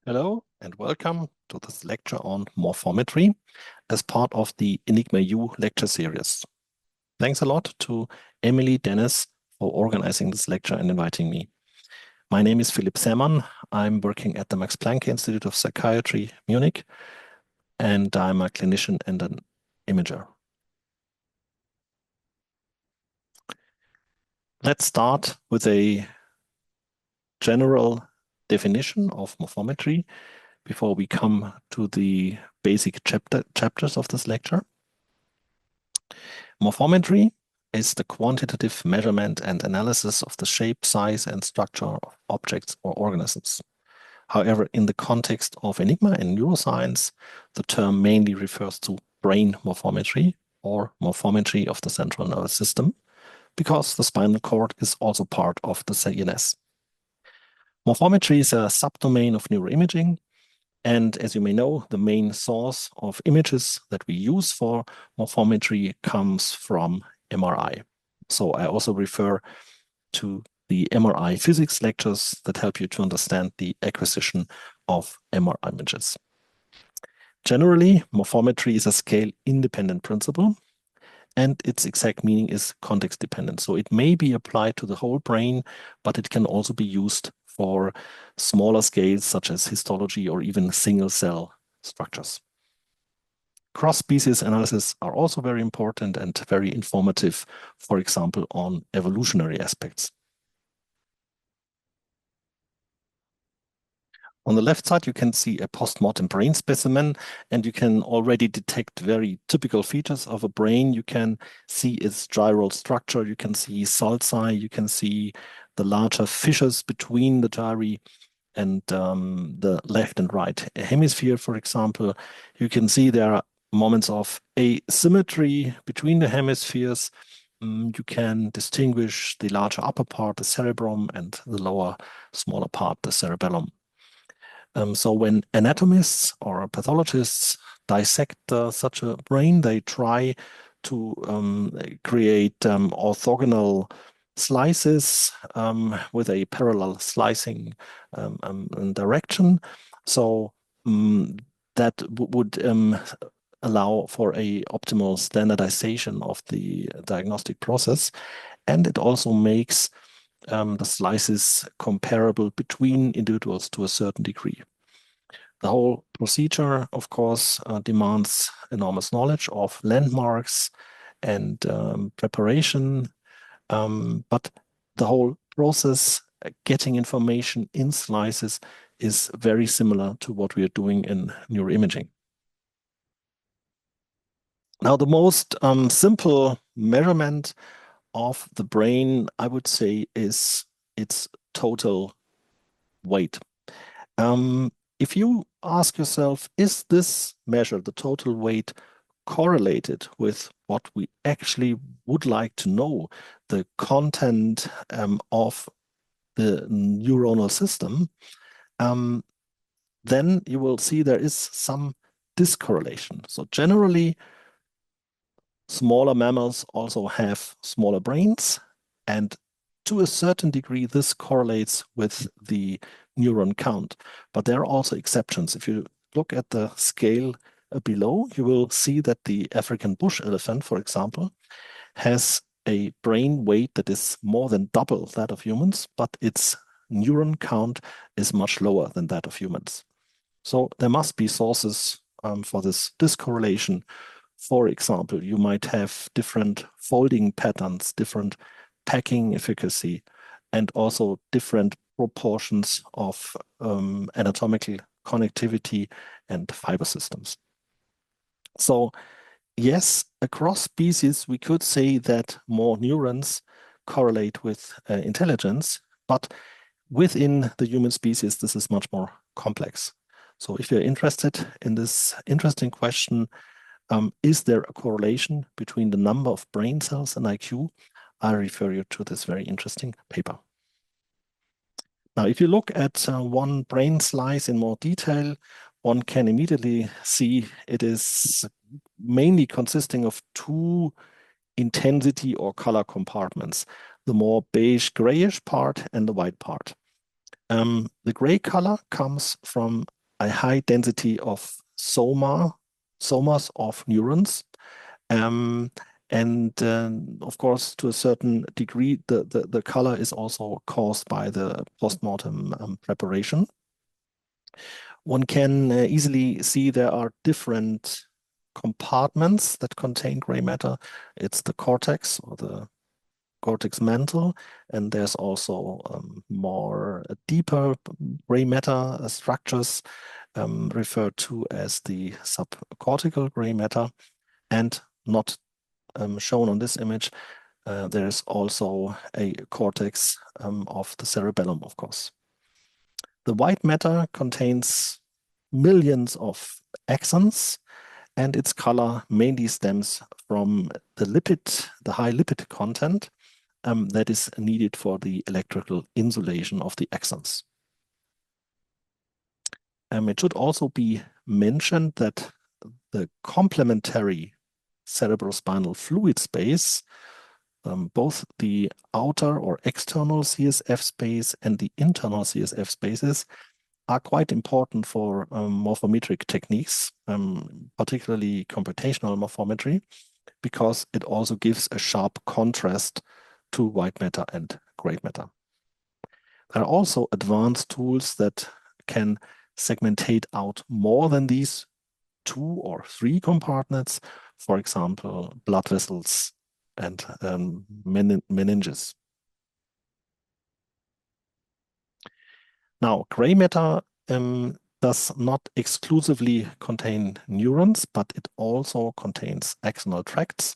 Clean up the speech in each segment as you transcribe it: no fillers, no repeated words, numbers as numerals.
Hello and welcome to this lecture on morphometry as part of the ENIGMA-U lecture series. Thanks a lot to Emily Dennis for organizing this lecture and inviting me. My name is Philipp Sämann. I'm working at the Max Planck Institute of Psychiatry, Munich, and I'm a clinician and an imager. Let's start with a general definition of morphometry before we come to the basic chapters of this lecture. Morphometry is the quantitative measurement and analysis of the shape, size, and structure of objects or organisms. However, in the context of ENIGMA and neuroscience, the term mainly refers to brain morphometry or morphometry of the central nervous system, because the spinal cord is also part of the CNS. Morphometry is a subdomain of neuroimaging, and as you may know, the main source of images that we use for morphometry comes from MRI. So I also refer to the MRI physics lectures that help you to understand the acquisition of MRI images. Generally, morphometry is a scale-independent principle, and its exact meaning is context-dependent. So it may be applied to the whole brain, but it can also be used for smaller scales such as histology or even single-cell structures. Cross-species analysis are also very important and very informative, for example, on evolutionary aspects. On the left side, you can see a post-mortem brain specimen, and you can already detect very typical features of a brain. You can see its gyral structure, you can see sulci, you can see the larger fissures between the gyri and the left and right hemisphere, for example. You can see there are moments of asymmetry between the hemispheres. You can distinguish the larger upper part, the cerebrum, and the lower, smaller part, the cerebellum. So when anatomists or pathologists dissect such a brain, they try to create orthogonal slices with a parallel slicing direction. So that would allow for a optimal standardization of the diagnostic process. And it also makes the slices comparable between individuals to a certain degree. The whole procedure, of course, demands enormous knowledge of landmarks and preparation, but the whole process, getting information in slices, is very similar to what we are doing in neuroimaging. Now, the most simple measurement of the brain, I would say, is its total weight. If you ask yourself, is this measure, the total weight, correlated with what we actually would like to know, the content of the neuronal system, then you will see there is some discorrelation. So generally, smaller mammals also have smaller brains, and to a certain degree, this correlates with the neuron count. But there are also exceptions. If you look at the scale below, you will see that the African bush elephant, for example, has a brain weight that is more than double that of humans, but its neuron count is much lower than that of humans. So there must be sources for this discorrelation. For example, you might have different folding patterns, different packing efficacy, and also different proportions of anatomical connectivity and fiber systems. So yes, across species, we could say that more neurons correlate with intelligence, but within the human species, this is much more complex. So if you're interested in this interesting question, is there a correlation between the number of brain cells and IQ? I refer you to this very interesting paper. Now, if you look at one brain slice in more detail, one can immediately see it is mainly consisting of two intensity or color compartments, the more beige grayish part and the white part. The gray color comes from a high density of somas of neurons. And of course, to a certain degree, the color is also caused by the postmortem preparation. One can easily see there are different compartments that contain gray matter. It's the cortex or the cortex mantle, and there's also more deeper gray matter structures referred to as the subcortical gray matter, and not shown on this image, there's also a cortex of the cerebellum, of course. The white matter contains millions of axons, and its color mainly stems from the high lipid content that is needed for the electrical insulation of the axons. It should also be mentioned that the complementary cerebrospinal fluid space, both the outer or external CSF space and the internal CSF spaces, are quite important for morphometric techniques, particularly computational morphometry, because it also gives a sharp contrast to white matter and gray matter. There are also advanced tools that can segmentate out more than these 2 or 3 compartments, for example, blood vessels and meninges. Now, gray matter does not exclusively contain neurons, but it also contains axonal tracts.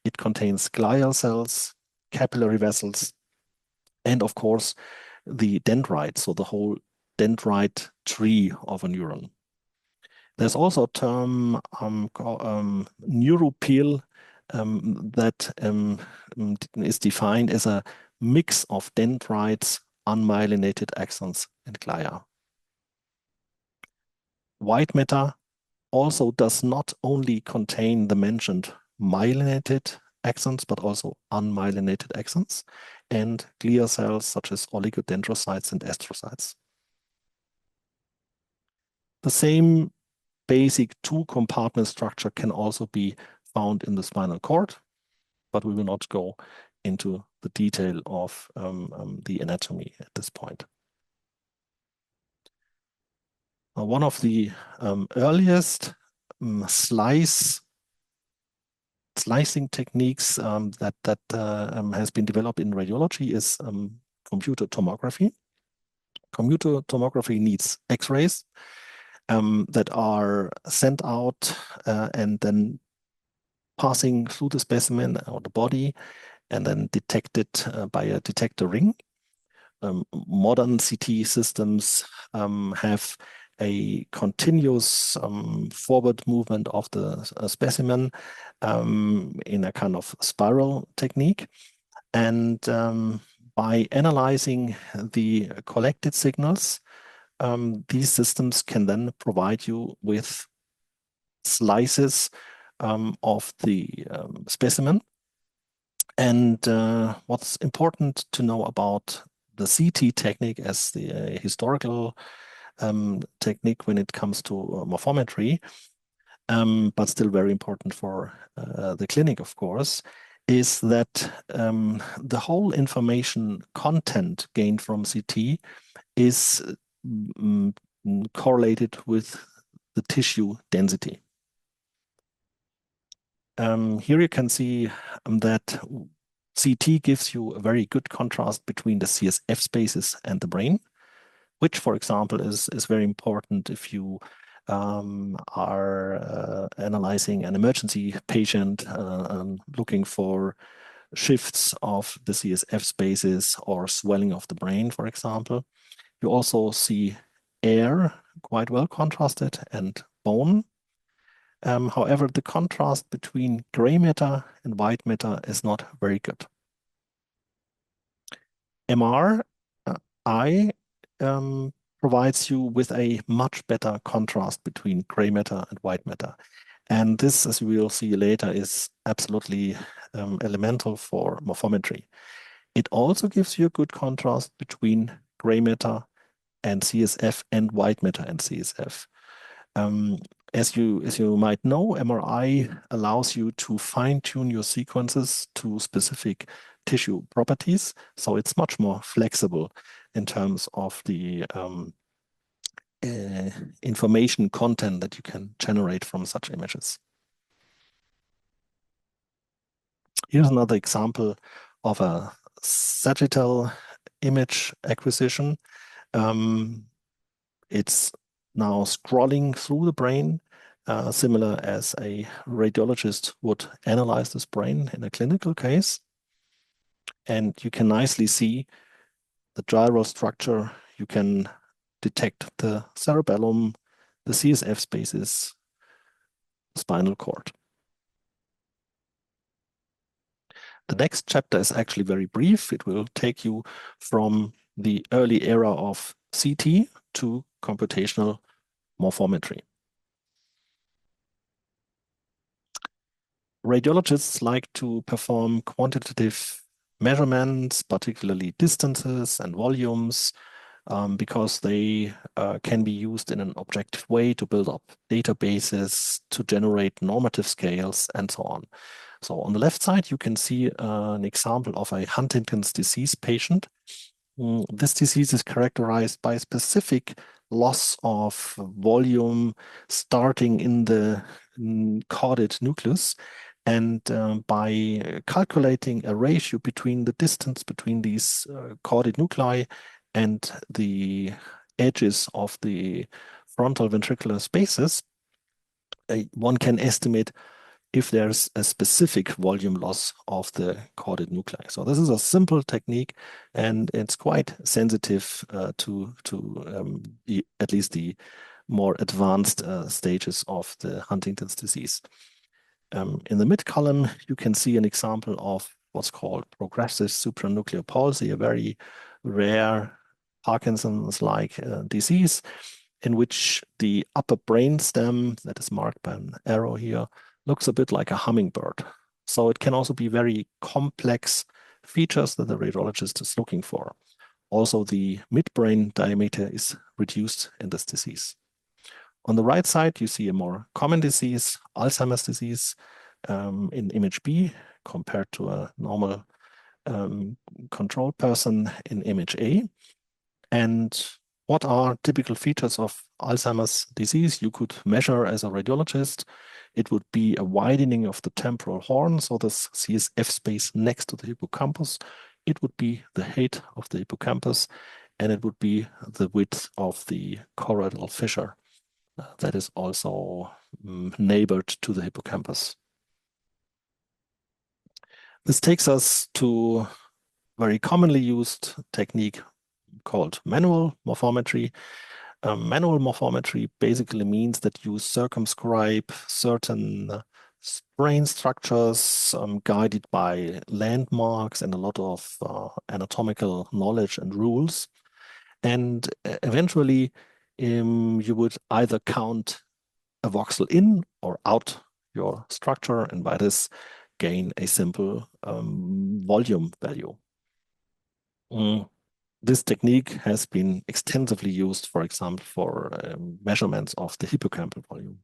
It contains glial cells, capillary vessels, and of course, the dendrites, so the whole dendrite tree of a neuron. There's also a term neuropil that is defined as a mix of dendrites, unmyelinated axons, and glia. White matter also does not only contain the mentioned myelinated axons, but also unmyelinated axons and glial cells such as oligodendrocytes and astrocytes. The same basic 2-compartment structure can also be found in the spinal cord, but we will not go into the detail of the anatomy at this point. One of the earliest slicing techniques that has been developed in radiology is computer tomography. Computer tomography needs X-rays that are sent out and then passing through the specimen or the body and then detected by a detector ring. Modern CT systems have a continuous forward movement of the specimen in a kind of spiral technique. And by analyzing the collected signals, these systems can then provide you with slices of the specimen. And what's important to know about the CT technique as the historical technique when it comes to morphometry, but still very important for the clinic, of course, is that the whole information content gained from CT is correlated with the tissue density. Here you can see that CT gives you a very good contrast between the CSF spaces and the brain, which, for example, is very important if you are analyzing an emergency patient looking for shifts of the CSF spaces or swelling of the brain, for example. You also see air quite well contrasted and bone. However, the contrast between gray matter and white matter is not very good. MRI provides you with a much better contrast between gray matter and white matter. And this, as we will see later, is absolutely elemental for morphometry. It also gives you a good contrast between gray matter and CSF and white matter and CSF. As you might know, MRI allows you to fine-tune your sequences to specific tissue properties, so it's much more flexible in terms of the information content that you can generate from such images. Here's another example of a sagittal image acquisition. It's now scrolling through the brain, similar as a radiologist would analyze this brain in a clinical case. And you can nicely see the gyral structure. You can detect the cerebellum, the CSF spaces, spinal cord. The next chapter is actually very brief. It will take you from the early era of CT to computational morphometry. Radiologists like to perform quantitative measurements, particularly distances and volumes, because they can be used in an objective way to build up databases, to generate normative scales, and so on. So on the left side, you can see an example of a Huntington's disease patient. This disease is characterized by specific loss of volume starting in the caudate nucleus. And by calculating a ratio between the distance between these caudate nuclei and the edges of the frontal ventricular spaces, one can estimate if there's a specific volume loss of the caudate nuclei. So this is a simple technique, and it's quite sensitive to at least the more advanced stages of the Huntington's disease. In the mid column, you can see an example of what's called progressive supranuclear palsy, a very rare Parkinson's-like disease in which the upper brain stem, that is marked by an arrow here, looks a bit like a hummingbird. So it can also be very complex features that the radiologist is looking for. Also, the midbrain diameter is reduced in this disease. On the right side, you see a more common disease, Alzheimer's disease, in image B compared to a normal control person in image A. And what are typical features of Alzheimer's disease you could measure as a radiologist? It would be a widening of the temporal horn, so this CSF space next to the hippocampus. It would be the height of the hippocampus, and it would be the width of the choroidal fissure that is also neighbored to the hippocampus. This takes us to a very commonly used technique called manual morphometry. Manual morphometry basically means that you circumscribe certain brain structures guided by landmarks and a lot of anatomical knowledge and rules. And eventually, you would either count a voxel in or out your structure, and by this gain a simple volume value. This technique has been extensively used, for example, for measurements of the hippocampal volume.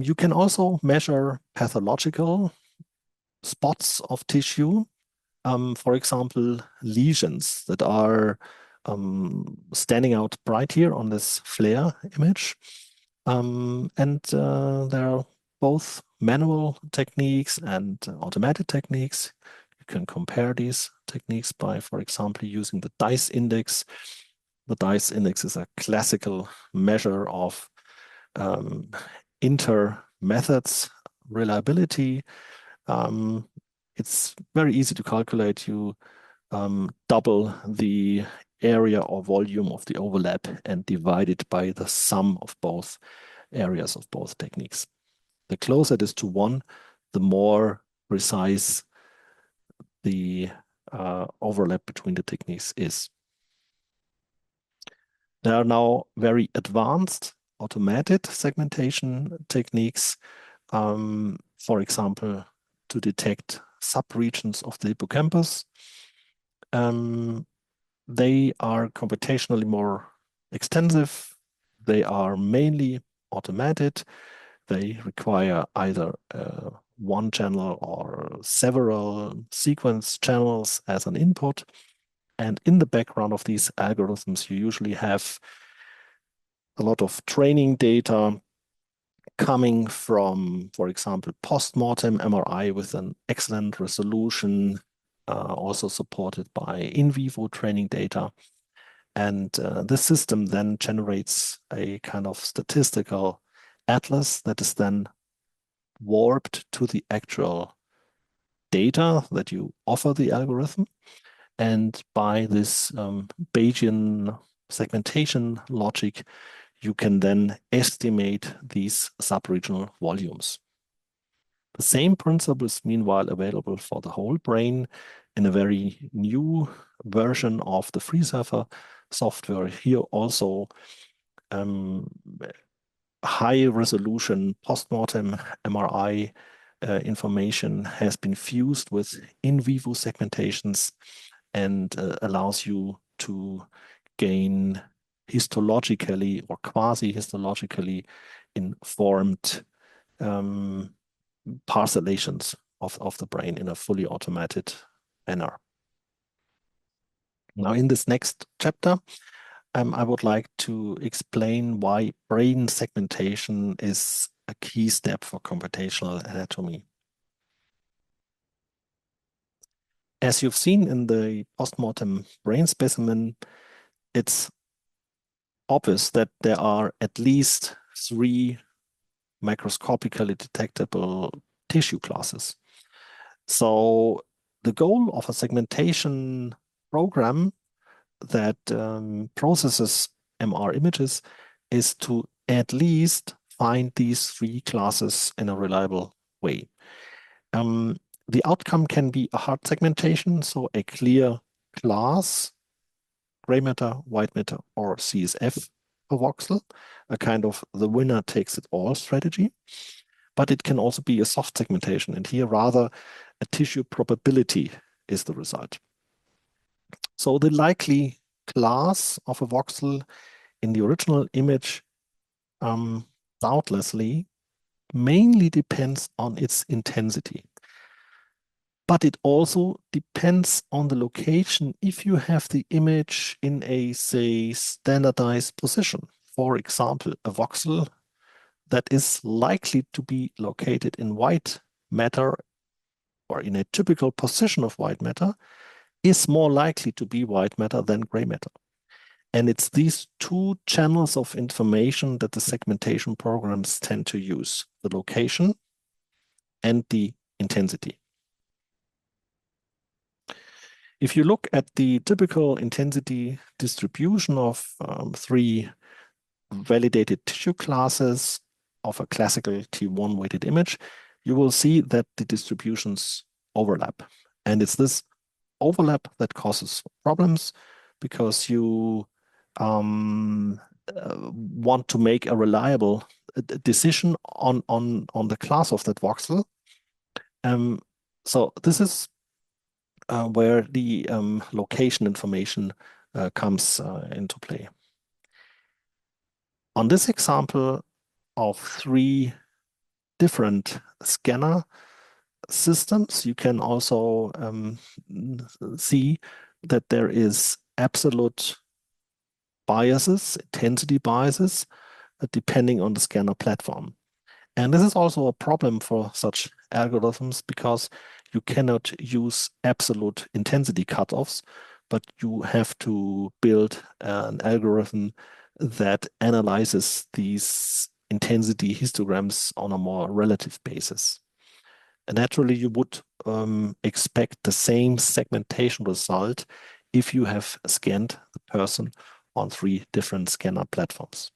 You can also measure pathological spots of tissue, for example, lesions that are standing out bright here on this FLAIR image. There are both manual techniques and automated techniques. You can compare these techniques by, for example, using the DICE index. The DICE index is a classical measure of inter-methods reliability. It's very easy to calculate. You double the area or volume of the overlap and divide it by the sum of both areas of both techniques. The closer it is to 1, the more precise the overlap between the techniques is. There are now very advanced automated segmentation techniques, for example, to detect subregions of the hippocampus. They are computationally more extensive. They are mainly automated. They require either one channel or several sequence channels as an input. And in the background of these algorithms, you usually have a lot of training data coming from, for example, post-mortem MRI with an excellent resolution, also supported by in vivo training data. And this system then generates a kind of statistical atlas that is then warped to the actual data that you offer the algorithm. And by this Bayesian segmentation logic, you can then estimate these subregional volumes. The same principle is meanwhile available for the whole brain in a very new version of the FreeSurfer software. Here also high resolution postmortem MRI information has been fused with in vivo segmentations and allows you to gain histologically or quasi-histologically informed parcellations of the brain in a fully automated manner. Now, in this next chapter, I would like to explain why brain segmentation is a key step for computational anatomy. As you've seen in the postmortem brain specimen, it's obvious that there are at least 3 microscopically detectable tissue classes. So the goal of a segmentation program that processes MR images is to at least find these 3 classes in a reliable way. The outcome can be a hard segmentation, so a clear class, gray matter, white matter, or CSF per voxel, a kind of the winner takes it all strategy. But it can also be a soft segmentation, and here rather a tissue probability is the result. So the likely class of a voxel in the original image doubtlessly mainly depends on its intensity. But it also depends on the location if you have the image in a, say, standardized position. For example, a voxel that is likely to be located in white matter or in a typical position of white matter is more likely to be white matter than gray matter. And it's these 2 channels of information that the segmentation programs tend to use, the location and the intensity. If you look at the typical intensity distribution of 3 validated tissue classes of a classical T1 weighted image, you will see that the distributions overlap. And it's this overlap that causes problems because you want to make a reliable decision on the class of that voxel. So this is where the location information comes into play. On this example of 3 different scanner systems, you can also see that there is absolute biases, intensity biases, depending on the scanner platform. And this is also a problem for such algorithms because you cannot use absolute intensity cutoffs, but you have to build an algorithm that analyzes these intensity histograms on a more relative basis. And naturally, you would expect the same segmentation result if you have scanned the person on 3 different scanner platforms.